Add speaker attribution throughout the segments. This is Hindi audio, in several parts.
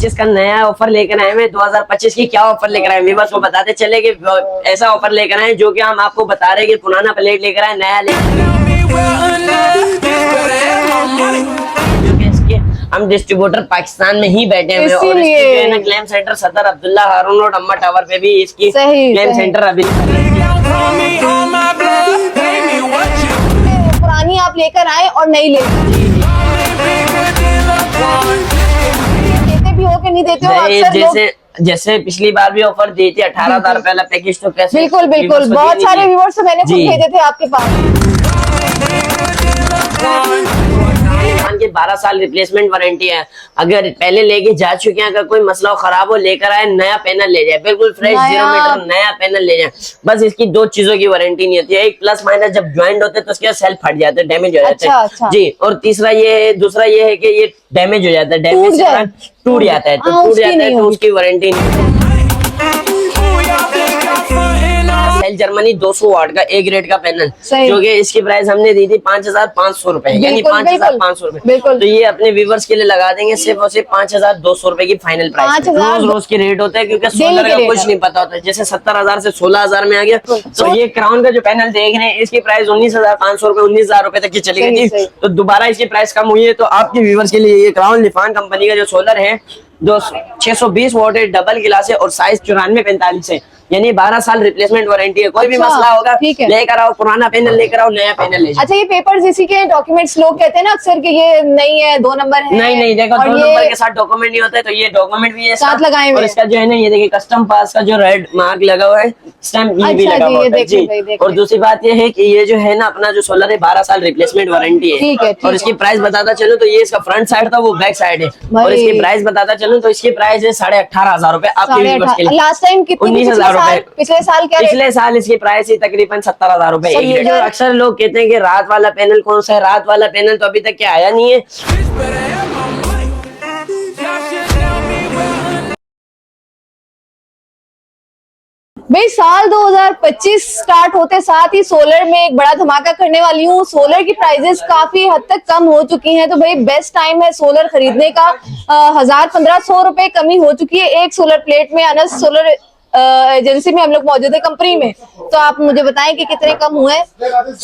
Speaker 1: 2025 का नया ऑफर लेकर आए हैं। 2025 की क्या ऑफर लेकर आए व्यूअर्स को बताते चले कि ऐसा ऑफर लेकर आए जो कि हम आपको बता रहे हैं कि पुराना प्लेट लेकर आए नया हम डिस्ट्रीब्यूटर पाकिस्तान में ही बैठे हुए हैं और इसकी जो है ना क्लेम सेंटर सदर अब्दुल्ला हारून रोड अम्मा टावर पे भी इसकी क्लेम सेंटर अभी
Speaker 2: पुरानी आप लेकर आए और नई लेकर देते भी हो कि नहीं देते हो अक्सर
Speaker 1: जैसे पिछली बार भी ऑफर दी थी 18,000 वाला पैकेज तो कैसे
Speaker 2: बिल्कुल बिल्कुल बहुत सारे व्यूअर्स तो मैंने खुद भेजे थे आपके पास
Speaker 1: के 12 साल रिप्लेसमेंट वारंटी है। अगर पहले लेके जा चुके हैं अगर कोई मसला खराब हो लेकर आए नया पैनल ले जाए बिल्कुल फ्रेश 0 मीटर नया पैनल ले जाए। बस इसकी 2 चीजों की वारंटी नहीं होती है, एक प्लस माइनस जब ज्वाइंट होते हैं तो उसके सेल्फ फट जाते हैं डैमेज हो जाते हैं जी। और दूसरा ये है कि ये डैमेज हो जाता है टूट जाता है तो उसकी वारंटी नहीं। जर्मनी 200 वाट का ए ग्रेड का पैनल जो कि इसकी प्राइस हमने दी थी 5,500 रुपए यानी 5,500 रुपए। तो ये अपने व्यूवर्स के लिए लगा देंगे सिर्फ और सिर्फ 5,200 रुपए की फाइनल प्राइस। रोज के रेट होता है क्योंकि सोलर का कुछ नहीं पता होता है। जैसे 70,000 से 16,000 में आ गया तो ये क्राउन का जो पैनल देख रहे हैं इसकी प्राइस 19,500 रुपए 19,000 रुपए तक की चली गई थी। तो दोबारा इसकी प्राइस कम हुई है। तो आपके व्यूवर्स के लिए ये क्राउन लिफान कंपनी का जो सोलर है जो 620 वोट है डबल गिलास है और साइज 94-45 है यानी 12 साल रिप्लेसमेंट वारंटी है। कोई भी मसला होगा लेकर आओ पुराना पैनल लेकर आओ नया पैनल ले जाओ।
Speaker 2: अच्छा ये पेपर्स इसी के डॉक्यूमेंट्स लोग कहते हैं ना अक्सर कि ये नहीं है 2 नंबर है।
Speaker 1: नहीं देखो 2 नंबर के साथ डॉक्यूमेंट नहीं होता है तो ये डॉक्यूमेंट भी है साथ लगाए हुए और इसका जो है ना ये देखिए कस्टम पास का जो रेड मार्क लगा हुआ है स्टैम्प ये भी लगा हुआ है जी। और दूसरी बात ये है कि ये जो है ना अपना जो सोलर है 12 साल रिप्लेसमेंट वारंटी है और इसकी प्राइस बताता चलूं तो ये इसका फ्रंट साइड था वो बैक साइड है और इसकी प्राइस बताता चलूं तो इसकी प्राइस है 18,500 रुपए आपके
Speaker 2: लास्ट टाइम कितनी
Speaker 1: 19,000 रुपए
Speaker 2: पिछले
Speaker 1: साल इसकी प्राइस ही तकरीबन 70,000 रुपए। ये जो अक्सर लोग कहते हैं कि रात वाला पैनल कौन सा है रात वाला पैनल तो अभी तक क्या आया नहीं है।
Speaker 2: भाई साल 2025 स्टार्ट होते साथ ही सोलर में एक बड़ा धमाका करने वाली हूँ। सोलर की प्राइजेस काफी हद तक कम हो चुकी हैं तो भाई बेस्ट टाइम है सोलर खरीदने का। 1,000-1,500 रुपए कमी हो चुकी है एक सोलर प्लेट में। अनस सोलर एजेंसी में हम लोग मौजूद है कंपनी में तो आप मुझे बताएं कि कितने कम हुए।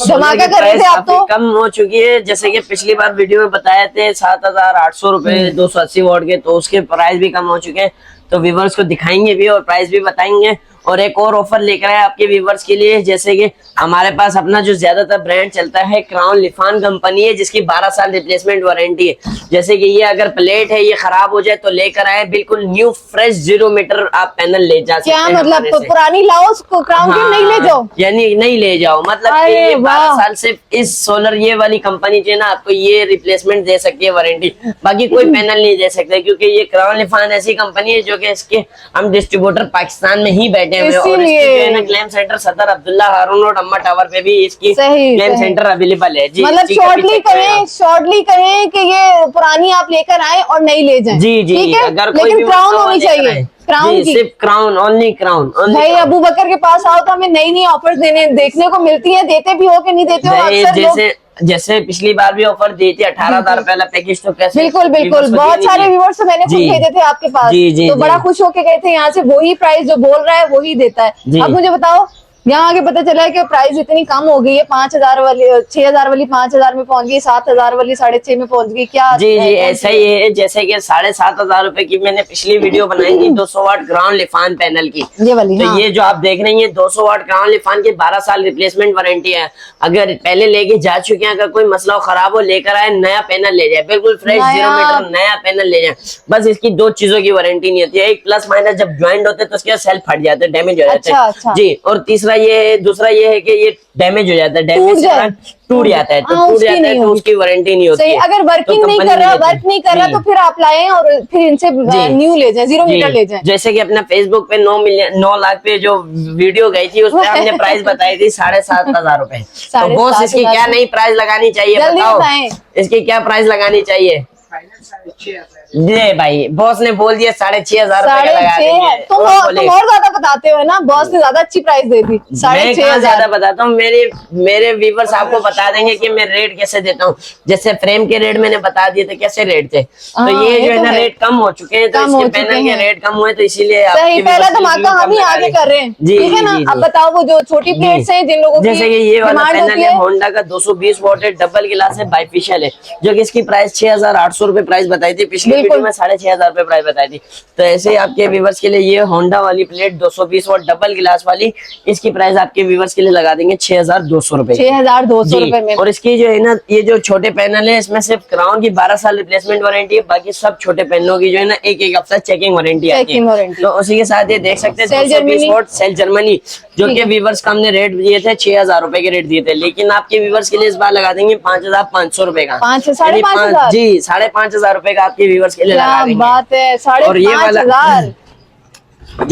Speaker 2: धमाका कर रहे थे आप तो
Speaker 1: कम हो चुकी है जैसे कि पिछली बार वीडियो में बताए थे 7,800 रुपए 280 वोट के तो उसके प्राइस भी कम हो चुके हैं तो व्यूवर्स को दिखाएंगे भी और प्राइस भी बताएंगे। और एक और ऑफर लेकर आए आपके व्यूवर्स के लिए जैसे कि हमारे पास अपना जो ज्यादातर ब्रांड चलता है क्राउन लिफान कंपनी है जिसकी 12 साल रिप्लेसमेंट वारंटी है। जैसे कि ये अगर प्लेट है ये खराब हो जाए तो लेकर आए बिल्कुल न्यू फ्रेश 0 मीटर आप पैनल ले जा सकते हैं।
Speaker 2: क्या मतलब तो पुरानी लाओ क्राउन की नहीं ले जाओ
Speaker 1: यानी नहीं ले जाओ मतलब कि 12 साल सिर्फ इस सोलर ये वाली कंपनी जो है ना आपको ये रिप्लेसमेंट दे सकती है वारंटी बाकी कोई पैनल नहीं दे सकते क्योंकि ये क्राउन लिफान ऐसी कंपनी है जो कि इसके हम डिस्ट्रीब्यूटर पाकिस्तान में ही बैठे हुए और इसकी क्लेम सेंटर सदर अब्दुल्ला हारून रोड अम्मा टावर पे भी इसकी क्लेम सेंटर अवेलेबल है जी।
Speaker 2: मतलब शॉर्टली कहें कि ये पुरानी आप लेकर आए और नई ले जाएं
Speaker 1: जी अगर
Speaker 2: लेकिन क्राउन होनी चाहिए क्राउन की
Speaker 1: सिर्फ क्राउन ओनली क्राउन
Speaker 2: भाई अबू बकर के पास आओ तो हमें नई ऑफर्स देखने को मिलती है। देते भी हो कि नहीं देते हो अक्सर
Speaker 1: जैसे पिछली बार भी ऑफर दी थी 18,000 वाला पैकेज तो कैसे
Speaker 2: बिल्कुल बहुत सारे व्यूअर्स तो मैंने खुद भेजे थे आपके पास तो बड़ा खुश होके गए थे यहाँ से वही प्राइस जो बोल रहा है वही देता है। अब मुझे बताओ यहाँ आगे पता चला है कि प्राइस इतनी कम हो गई है 5,000 वाली 6,000 वाली 5,000 में पहुंच गई 7,000 वाली 6,500 में पहुंच गई क्या
Speaker 1: जी ऐसा ही है जैसे कि 7,500 रुपए की मैंने पिछली वीडियो बनाई थी 200 वाट ग्राउंड लिफान पैनल की
Speaker 2: ये वाली
Speaker 1: तो ये जो आप देख रही हैं 200 वाट ग्राउंड लिफान की 12 साल रिप्लेसमेंट वारंटी है। अगर पहले लेके जा चुके हैं अगर कोई मसला खराब हो लेकर आए नया पैनल ले जाए बिल्कुल फ्रेश 0 मीटर नया पैनल ले जाए। बस इसकी 2 चीजों की वारंटी नहीं होती है, एक प्लस माइनस जब ज्वाइंट होते हैं तो उसके सेल्फ फट जाते हैं डैमेज हो जाते हैं जी। और दूसरा ये है कि ये डैमेज हो जाता है टूट जाता है तो उसकी वारंटी नहीं होती है।
Speaker 2: अगर वर्क नहीं कर रहा तो फिर आप लाएं और फिर इनसे न्यू ले जाएं 0 मीटर ले जाएं।
Speaker 1: जैसे कि अपना फेसबुक पे 9 लाख पे जो वीडियो गई थी उसमें हमने प्राइस बताई थी 7,500 रुपए। तो बॉस इसकी क्या नई प्राइस लगानी चाहिए बताओ इसकी क्या प्राइस लगानी चाहिए ये भाई बॉस ने बोल दिया 6,500 रुपए का लगा देंगे।
Speaker 2: तुम और ज्यादा बताते हो ना, बॉस ने ज्यादा अच्छी प्राइस दे दी। 6,500
Speaker 1: ज्यादा बताता हूँ, मेरे व्यूवर्स आपको बता देंगे कि मैं रेट कैसे देता हूँ। जैसे फ्रेम के रेट मैंने बता दिए थे कैसे रेट थे, तो ये जो है ना रेट कम हो चुके हैं, तो इसके पैनल के रेट कम हुए, तो इसीलिए
Speaker 2: पहला धमाका हम ही आगे कर रहे हैं, ठीक है ना। अब बताओ वो जो छोटी प्लेट्स हैं जिन लोगों की,
Speaker 1: जैसे कि ये वाला पैनल है होंडा का 220 वॉट है, डबल गिलास है, बाइफिशियल है, जो कि इसकी प्राइस 6,800 रुपए प्राइस बताई थी पिछली वीडियो में, 6,500 रुपए प्राइस बताई थी। तो ऐसे ही आपके व्यूवर्स के लिए ये होंडा वाली प्लेट 220 वॉट डबल गिलास वाली, इसकी प्राइस आपके व्यूवर्स के लिए लगा देंगे 6,200 रुपए,
Speaker 2: 6,200 रुपए में।
Speaker 1: और इसकी जो है ना ये जो छोटे पैनल है, इसमें सिर्फ क्राउन की 12 साल रिप्लेसमेंट वारंटी है, बाकी सब छोटे पैनलों की जो है ना एक हफ्ता चेकिंग वारंटी आती है। तो उसी के साथ ये देख सकते हैं 220 वॉट सेल जर्मनी, जो कि व्यूवर्स का हमने रेट दिए थे 6,000 रुपए के रेट दिए थे, लेकिन आपके व्यूवर्स के लिए इस बार लगा देंगे 5,500 रुपए का।
Speaker 2: 5,500
Speaker 1: जी 5,500 रुपए का आपके व्यूवर्स के लिए लगा देंगे।
Speaker 2: बात है 5,500।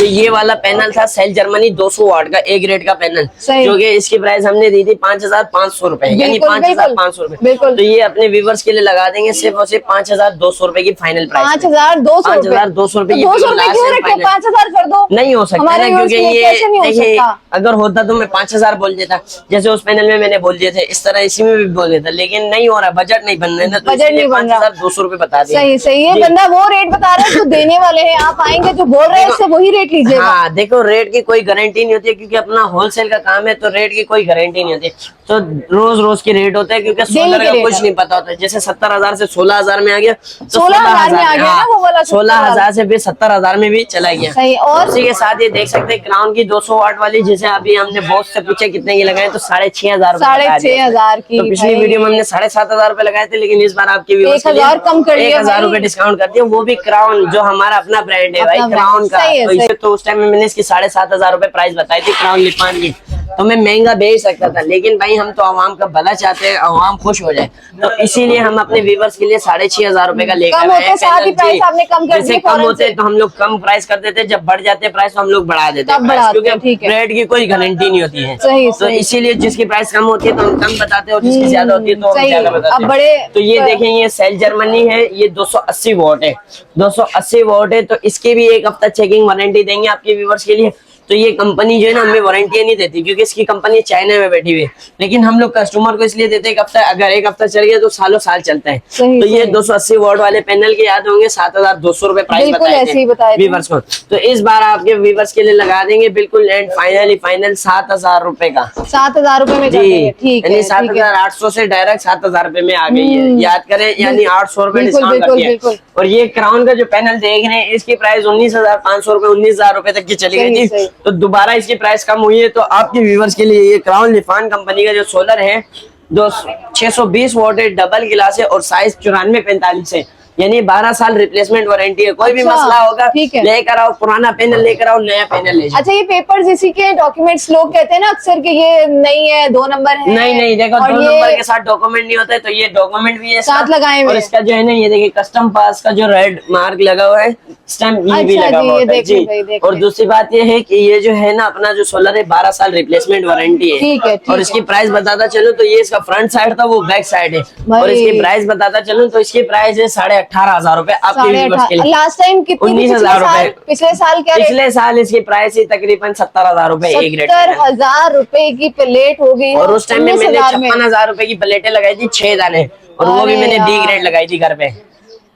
Speaker 1: ये वाला पैनल था सेल जर्मनी 200 वाट का ए ग्रेड का पैनल, जो कि इसकी प्राइस हमने दी थी 5,500 रुपए, यानी 5,500 रुपए। तो ये अपने व्यूवर्स के लिए लगा देंगे सिर्फ और सिर्फ 5,200 रुपए की फाइनल प्राइस।
Speaker 2: 5,200 रुपए की 5,000 कर दो,
Speaker 1: नहीं हो सकता है, क्योंकि ये देखिए अगर होता तो मैं 5,000 बोल देता, जैसे उस पैनल में मैंने बोल दिए थे, इस तरह इसी में भी बोल देता, लेकिन नहीं हो रहा, बजट नहीं बन रहा, बजट नहीं बन रहा। 5,200 रुपए बता दिए।
Speaker 2: सही सही, ये बंदा वो रेट बता रहा है जो देने वाले हैं, आप आएंगे जो बोल रहे हैं इससे वही रेट लीजिए।
Speaker 1: हाँ देखो, रेट की कोई गारंटी नहीं होती है, क्योंकि अपना होलसेल का काम है, तो रेट की कोई गारंटी नहीं होती, तो रोज रोज की रेट होता है, क्योंकि सोलर का कुछ नहीं पता होता है। जैसे 70,000 से 16,000 में आ गया, तो
Speaker 2: 16,000 में आ गया,
Speaker 1: 16,000 से भी 70,000 में भी चला गया।
Speaker 2: सही। और
Speaker 1: उसी के साथ ये देख सकते हैं क्राउन की 200 वाट वाली, जिसे अभी हमने बॉस से पूछे कितने की लगाए, तो 6,500
Speaker 2: 6,500 की।
Speaker 1: तो पिछली वीडियो में हमने 7,500 रुपए लगाए थे, लेकिन इस बार आपके
Speaker 2: 1,000 कम कर दिया,
Speaker 1: 1,000 रुपए डिस्काउंट कर दिया, वो भी क्राउन जो हमारा अपना ब्रांड है भाई, क्राउन का। तो उस टाइम में मैंने इसकी 7,500 रुपए प्राइस बताई थी क्राउन लिपान की, तो मैं महंगा बेच सकता था, लेकिन भाई हम तो आवाम का भला चाहते हैं, आवाम खुश हो जाए, तो इसीलिए हम अपने व्यूवर्स के लिए 6,500 रुपए का लेकर आए। जैसे कम होते तो हम लोग कम प्राइस कर देते, जब बढ़ जाते प्राइस तो हम लोग बढ़ा देते, क्योंकि रेट की कोई गारंटी नहीं होती है। तो इसीलिए जिसकी प्राइस कम होती है तो हम कम बताते हैं, और जिसकी ज्यादा होती है तो हम ज्यादा बताते हैं। तो ये देखें, ये सेल जर्मनी है, ये 280 वॉट है, 280 वॉट है, तो इसकी भी एक हफ्ता चेकिंग वारंटी देंगे आपके व्यूवर्स के लिए। तो ये कंपनी जो है ना हमें वारंटी नहीं देती, क्योंकि इसकी कंपनी चाइना में बैठी हुई है, लेकिन हम लोग कस्टमर को इसलिए देते हैं एक हफ्ता, अगर एक हफ्ता चल गया तो सालों साल चलता है। तो ये 280 वॉट वाले पैनल के याद होंगे 7,200 रुपए प्राइस बताए थे व्यूवर्स को, तो इस बार आपके व्यूवर्स के लिए लगा देंगे बिल्कुल एंड फाइनल 7,000 रुपए का।
Speaker 2: 7,000 रुपए में
Speaker 1: जी, यानी 7,800 से डायरेक्ट 7,000 रुपए में आ गई है, याद करें, यानी 800 रुपए डिस्काउंट कर दिया। और ये क्राउन का जो पैनल देख रहे हैं, इसकी प्राइस 19,500 रुपए 19,000 रुपए तक की चली गई थी, तो दोबारा इसकी प्राइस कम हुई है। तो आपके व्यूवर्स के लिए ये क्राउन लिफान कंपनी का जो सोलर है 620 वॉट है, डबल गिलास है, और साइज 94-45 है, यानी 12 साल रिप्लेसमेंट वारंटी है। कोई भी मसला होगा लेकर आओ, पुराना पैनल लेकर आओ, नया पैनल ले जाओ।
Speaker 2: अच्छा, ये पेपर्स इसी के डॉक्यूमेंट्स लोग कहते हैं ना अक्सर कि ये नहीं है, 2 नंबर है।
Speaker 1: नहीं देखो, 2 नंबर के साथ डॉक्यूमेंट नहीं होता है, तो ये डॉक्यूमेंट भी है साथ लगाए हुए, और इसका जो है ना ये देखिए कस्टम पास का जो रेड मार्क लगा हुआ है, स्टैम्प ये भी लगा हुआ है जी। और दूसरी बात ये है कि ये जो है ना अपना जो सोलर है 12 साल रिप्लेसमेंट वारंटी है। और इसकी प्राइस बताता चलूं तो ये इसका फ्रंट साइड था, वो बैक साइड है, और इसकी प्राइस बताता चलूं तो इसकी प्राइस है 18,500 रुपए आपके व्यूअर्स के लिए।
Speaker 2: लास्ट टाइम कितनी?
Speaker 1: 19,000 रुपए।
Speaker 2: पिछले साल क्या?
Speaker 1: पिछले साल इसकी प्राइस ही तकरीबन 70,000 रुपए एक ग्रेड।
Speaker 2: 70,000 रुपए की प्लेट हो गई।
Speaker 1: और उस टाइम में मैंने 56,000 रुपए की प्लेटें लगाई थी 6 दाने, और वो भी मैंने बी ग्रेड लगाई थी घर पे।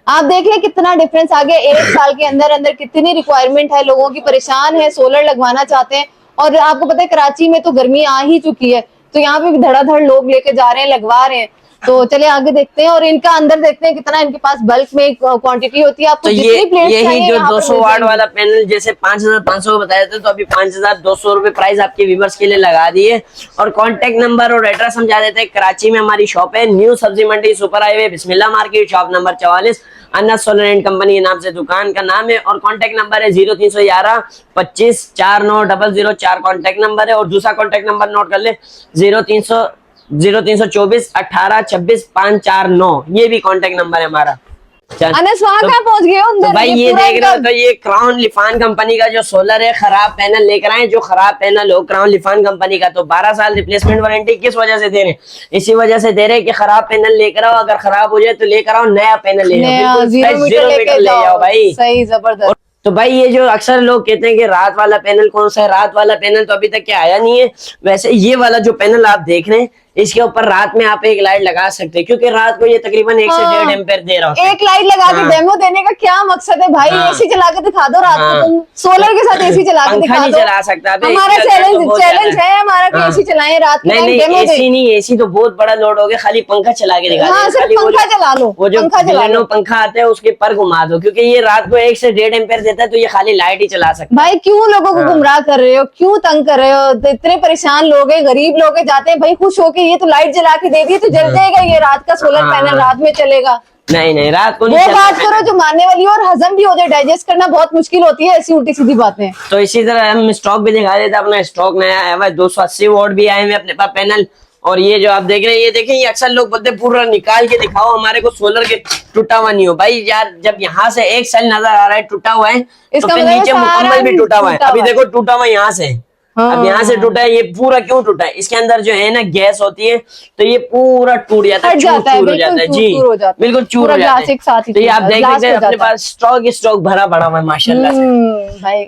Speaker 2: आप देख ले कितना डिफरेंस आ गया 1 साल के अंदर अंदर। कितनी रिक्वायरमेंट है, लोगों की परेशान है, सोलर लगवाना चाहते हैं। और आपको पता है कराची में तो गर्मी आ ही चुकी है, तो यहाँ पे भी धड़ाधड़ लोग लेके जा रहे हैं, लगवा रहे हैं। तो चले आगे देखते हैं, और इनका अंदर देखते हैं कितना इनके पास बल्क में क्वांटिटी होती है। आपको
Speaker 1: तो
Speaker 2: जितनी प्लेट
Speaker 1: यही जो 200 वाट वाला पैनल जैसे 5,500 बताया था, तो अभी 5,200 रुपए प्राइस आपके व्यूवर्स के लिए लगा दिए। और कांटेक्ट नंबर और एड्रेस समझा देते हैं। कराची में हमारी शॉप है, new Sabzi Mandi super highway Bismillah market, shop number 44, Anas solar and company के नाम से दुकान का नाम है। और कांटेक्ट नंबर है 0311 25 490004 कांटेक्ट नंबर है। और दूसरा कांटेक्ट नंबर नोट कर ले 0324 18 26 549, ये भी कांटेक्ट नंबर है हमारा।
Speaker 2: अनस वहाँ कहाँ पहुंच गए हो
Speaker 1: तो
Speaker 2: अंदर?
Speaker 1: भाई ये
Speaker 2: पूरा
Speaker 1: देख रहे हो,
Speaker 2: एकदम-
Speaker 1: तो ये क्राउन लिफान कंपनी का जो सोलर है, खराब पैनल लेकर आए, जो खराब पैनल हो क्राउन लिफान कंपनी का, तो 12 साल रिप्लेसमेंट वारंटी किस वजह से दे रहे हैं? इसी वजह से दे रहे हैं कि खराब पैनल लेकर आओ, अगर खराब हो जाए तो लेकर आओ नया पैनल ले
Speaker 2: नया
Speaker 1: जाओ,
Speaker 2: 0 मीटर लेके
Speaker 1: ले जाओ भाई।
Speaker 2: सही, जबरदस्त।
Speaker 1: तो भाई ये जो अक्सर लोग कहते हैं कि रात वाला पैनल कौन सा है, रात वाला पैनल तो अभी तक क्या आया नहीं है। वैसे ये वाला जो पैनल आप देख रहे हैं, इसके ऊपर रात में आप एक लाइट लगा सकते हैं, क्योंकि रात को ये तकरीबन 1 से 1.5 एम्पेयर दे रहा है।
Speaker 2: एक लाइट लगा के
Speaker 1: हाँ।
Speaker 2: डेमो देने का क्या मकसद है भाई?
Speaker 1: हाँ।
Speaker 2: एसी चला के दिखा दो रात को,
Speaker 1: हाँ।
Speaker 2: तुम सोलर के साथ एसी चला के
Speaker 1: पंखा
Speaker 2: दिखा
Speaker 1: नहीं
Speaker 2: दो।
Speaker 1: चला सकता अबे,
Speaker 2: हमारा
Speaker 1: इसका खर्च तो
Speaker 2: चैलेंज
Speaker 1: बहुत
Speaker 2: चैलेंज
Speaker 1: ज्यादा
Speaker 2: है हमारा कि
Speaker 1: हाँ।
Speaker 2: एसी चलाएं रात को,
Speaker 1: नहीं
Speaker 2: डेमो दे।
Speaker 1: एसी नहीं, एसी तो बहुत बड़ा लोड हो गया, खाली पंखा चला के दिखा
Speaker 2: हाँ,
Speaker 1: दे।
Speaker 2: सिर्फ
Speaker 1: खाली
Speaker 2: पंखा चला लो,
Speaker 1: वो जो
Speaker 2: पंखा चला लो।
Speaker 1: बिलेनो पंखा आता है उसके पर घुमा दो, क्योंकि ये रात को 1 से 1.5 एम्पेयर देता है, तो ये खाली लाइट ही चला सकता है।
Speaker 2: भाई क्यों लोगों को गुमराह कर रहे हो, क्यों तंग कर रहे हो? तो इतने परेशान लोग हैं, गरीब लोग हैं, जाते हैं भाई खुश होके, ये तो लाइट जला के दे दी तो जल जाएगा ये रात का सोलर
Speaker 1: हाँ।
Speaker 2: पैनल, रात में चलेगा।
Speaker 1: नहीं रात को
Speaker 2: वो
Speaker 1: नहीं
Speaker 2: बात
Speaker 1: चलता
Speaker 2: करो जो मानने वाली हो और हजम भी हो जाए, डाइजेस्ट करना बहुत मुश्किल होती है ऐसी उल्टी सीधी बातें।
Speaker 1: तो इसी तरह हम स्टॉक भी दिखा देते हैं, अपना स्टॉक नया आया हुआ है, 280 वोट भी आए हुए अपने पास पैनल। और ये जो आप देख रहे हैं, ये देखें, ये अक्सर लोग बोलते हैं पूरा निकाल के दिखाओ हमारे को सोलर के, टूटा हुआ नहीं हो। भाई यार जब यहाँ से एक सेल नजर आ रहा है टूटा हुआ है, तो
Speaker 2: इसका
Speaker 1: फिर
Speaker 2: मतलब
Speaker 1: नीचे
Speaker 2: सारा
Speaker 1: मुकम्मल भी टूटा हुआ है।
Speaker 2: टूटा
Speaker 1: अभी
Speaker 2: हुआ है।
Speaker 1: देखो टूटा हुआ यहाँ से, अब यहाँ से टूटा है, ये पूरा क्यों टूटा है? इसके अंदर जो है ना गैस होती है, तो ये पूरा टूट जाता है,
Speaker 2: फट जाता है,
Speaker 1: चूर हो जाता है
Speaker 2: बिल्कुल
Speaker 1: जी,
Speaker 2: चूर हो जाता है।
Speaker 1: बिल्कुल चूर
Speaker 2: पूरा
Speaker 1: हो जाता
Speaker 2: ग्लास एक साथ ही
Speaker 1: है। तो ये आप
Speaker 2: टूटा है,
Speaker 1: देख
Speaker 2: ग्लास
Speaker 1: सकते हैं
Speaker 2: हो
Speaker 1: अपने
Speaker 2: जाता है।
Speaker 1: पास स्टॉक भरा पड़ा हुआ है माशाल्लाह से।
Speaker 2: भाई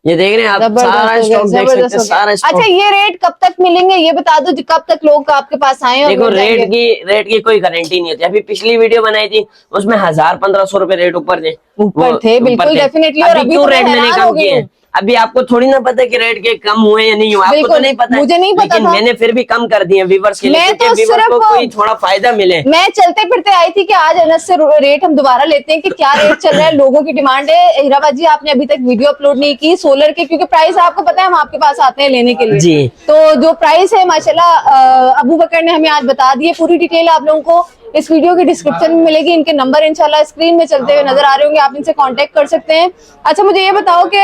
Speaker 1: ये देख रहे हैं आप,
Speaker 2: जबरदस्त
Speaker 1: सारा
Speaker 2: हो गया,
Speaker 1: स्टॉक देख सकते
Speaker 2: जबरदस्त
Speaker 1: हैं,
Speaker 2: हो गया।
Speaker 1: सारा स्टॉक।
Speaker 2: अच्छा ये रेट कब तक मिलेंगे ये बता दो, कब तक लोग आपके पास आए और
Speaker 1: देखो
Speaker 2: मिल जाएंगे?
Speaker 1: रेट की कोई गारंटी नहीं होती। अभी पिछली वीडियो बनाई थी उसमें 1000-1500 रुपए रेट ऊपर थे,
Speaker 2: ऊपर थे, बिल्कुल डेफिनेटली। और अभी
Speaker 1: क्यों
Speaker 2: तो मैं
Speaker 1: रेट मैंने
Speaker 2: हैरान
Speaker 1: कम
Speaker 2: हो गई
Speaker 1: किए?
Speaker 2: हूँ।
Speaker 1: अभी आपको थोड़ी ना पता कि रेट के कम हुए या नहीं हुए, आपको तो
Speaker 2: बिल्कुल,
Speaker 1: नहीं पता है।
Speaker 2: मुझे नहीं पता
Speaker 1: लेकिन
Speaker 2: था।
Speaker 1: मैंने फिर भी कम कर दिए व्यूवर्स के लिए,
Speaker 2: मैं
Speaker 1: क्योंकि
Speaker 2: तो
Speaker 1: व्यूवर्स को
Speaker 2: सिर्फ-
Speaker 1: कोई थोड़ा फायदा मिले।
Speaker 2: मैं चलते फिरते आई थी कि आज अनस से रेट हम दोबारा लेते हैं कि क्या रेट चल रहा है, लोगों की डिमांड है। हीराबाद जी आपने अभी तक वीडियो अपलोड नहीं की सोलर के, क्योंकि प्राइस आपको पता है हम आपके पास आते हैं लेने के लिए
Speaker 1: जी।
Speaker 2: तो जो प्राइस है माशाल्लाह अबू बकर ने हमें आज बता दी है। पूरी डिटेल आप लोगों को इस वीडियो के डिस्क्रिप्शन में मिलेगी। इनके नंबर इंशाल्लाह स्क्रीन में चलते हुए नजर आ रहे होंगे, आप इनसे कांटेक्ट कर सकते हैं। अच्छा मुझे ये बताओ कि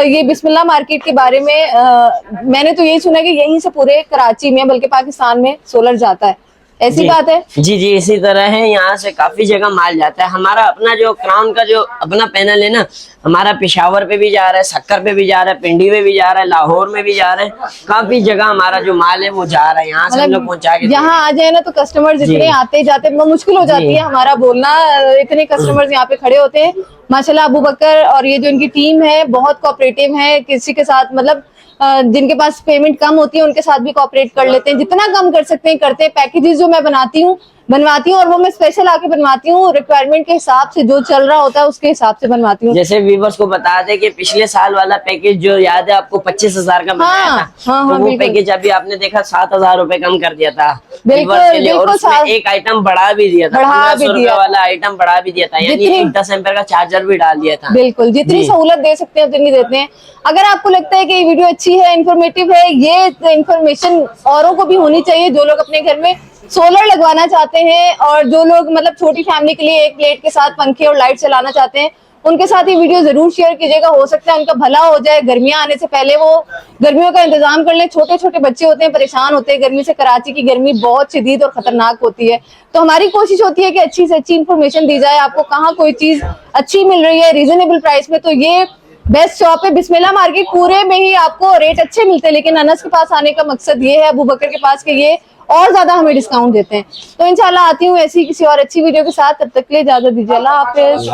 Speaker 2: ये बिस्मिल्लाह मार्केट के बारे में मैंने तो यही सुना कि यहीं से पूरे कराची में बल्कि पाकिस्तान में सोलर जाता है, ऐसी बात है?
Speaker 1: जी इसी तरह है, यहाँ से काफी जगह माल जाता है। हमारा अपना जो क्राउन का जो अपना पैनल है ना, हमारा पेशावर पे भी जा रहा है, सक्कर पे भी जा रहा है, पिंडी में भी जा रहा है, लाहौर में भी जा रहा है, काफी जगह हमारा जो माल है वो जा रहा है। यहाँ से हम लोग पहुंचा के
Speaker 2: यहाँ आ जाए ना तो कस्टमर्स इतने आते जाते मुश्किल हो जाती है हमारा बोलना, इतने कस्टमर्स यहाँ पे खड़े होते हैं। माशाल्लाह अबू बकर और ये जो इनकी टीम है बहुत कोऑपरेटिव है, किसी के साथ मतलब जिनके पास पेमेंट कम होती है उनके साथ भी कोऑपरेट कर लेते हैं, जितना कम कर सकते हैं करते हैं। पैकेजेस जो मैं बनवाती हूँ और वो मैं स्पेशल आके बनवाती हूँ, रिक्वायरमेंट के हिसाब से जो चल रहा होता है उसके हिसाब से बनवाती हूँ।
Speaker 1: जैसे व्यूवर्स को बता दे कि पिछले साल वाला पैकेज जो याद है आपको 25,000 का बनाया था, तो वो पैकेज अभी आपने देखा 7,000 रुपए कम कर दिया था व्यूवर्स के लिए, और उसमें एक आइटम बढ़ा भी दिया था, 1500 रुपए वाला आइटम बढ़ा भी दिया था, यानी 10 एम्पेयर का चार्जर भी डाल दिया था।
Speaker 2: बिल्कुल, जितनी सहूलत दे सकते हैं उतनी देते हैं। अगर आपको लगता है कि ये वीडियो अच्छी है, इन्फॉर्मेटिव है, ये इन्फॉर्मेशन औरों को भी होनी चाहिए, जो लोग अपने घर में सोलर लगवाना चाहते हैं और जो लोग मतलब छोटी फैमिली के लिए एक प्लेट के साथ पंखे और लाइट चलाना चाहते हैं, उनके साथ ये वीडियो जरूर शेयर कीजिएगा। हो सकता है उनका भला हो जाए, गर्मियां आने से पहले वो गर्मियों का इंतजाम कर ले। छोटे छोटे बच्चे होते हैं, परेशान होते हैं गर्मी से। कराची की गर्मी बहुत शदीद और खतरनाक होती है, तो हमारी कोशिश होती है कि अच्छी से अच्छी इन्फॉर्मेशन दी जाए आपको, कहाँ कोई चीज अच्छी मिल रही है रीजनेबल प्राइस में। तो ये बेस्ट शॉप है बिस्मिल्लाह मार्केट, पूरे में ही आपको रेट अच्छे मिलते हैं। लेकिन अनस के पास आने का मकसद ये है, अबू बकर के पास, कि ये और ज्यादा हमें डिस्काउंट देते हैं। तो इंशाल्लाह आती हूँ ऐसी किसी और अच्छी वीडियो के साथ, तब तक के लिए इजाजत दीजिए। अल्लाह हाफिज।